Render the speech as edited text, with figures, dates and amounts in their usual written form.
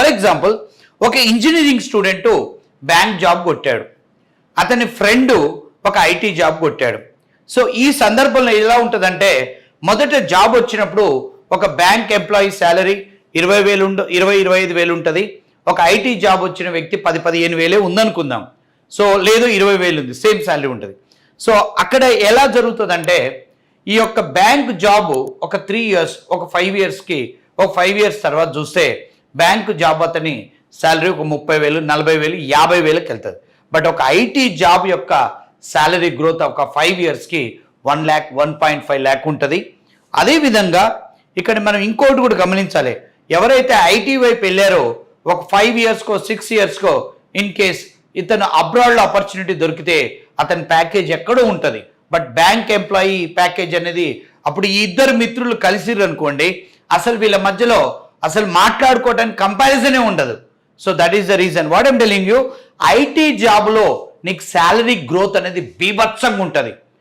For example ఒక engineering student bank job కొట్టాడు, అతని ఫ్రెండ్ ఒక ఐటీ జాబ్ కొట్టాడు. సో ఈ సందర్భంలో ఎలా ఉంటుందంటే, మొదట జాబ్ వచ్చినప్పుడు ఒక బ్యాంక్ ఎంప్లాయీ శాలరీ 20,000 ఉంటుంది. ఒక ఐటీ జాబ్ వచ్చిన వ్యక్తి 10-15,000 ఉందనుకుందాం. సో లేదు 20,000 ఉంది, సేమ్ శాలరీ ఉంటుంది. సో అక్కడ ఎలా జరుగుతుందంటే, ఈ యొక్క బ్యాంక్ జాబ్ ఒక 3 years, ఒక 5 yearsకి, ఒక 5 years తర్వాత చూస్తే బ్యాంక్ జాబ్ అతని శాలరీ ఒక 30,000, 40,000, 50,000కి వెళ్తుంది. బట్ ఒక ఐటీ జాబ్ యొక్క శాలరీ గ్రోత్ ఒక 5 yearsకి 1 lakh, 1.5 lakh ఉంటుంది. అదేవిధంగా ఇక్కడ మనం ఇంకోటి కూడా గమనించాలి. ఎవరైతే ఐటీ వైపు వెళ్ళారో ఒక 5 yearsకో 6 yearsకో ఇన్ కేస్ ఇతను అబ్రాడ్లో ఆపర్చునిటీ దొరికితే అతని ప్యాకేజ్ ఎక్కడో ఉంటుంది. బట్ బ్యాంక్ ఎంప్లాయీ ప్యాకేజ్ అనేది అప్పుడు ఈ ఇద్దరు మిత్రులు కలిసిర్రు అనుకోండి, అసలు వీళ్ళ మధ్యలో అసలు మాట్లాడుకోవడానికి కంపారిజనే ఉండదు. So that is the reason what I'm telling you. IT జాబ్లో నీకు శాలరీ గ్రోత్ అనేది బీభత్సంగా ఉంటుంది.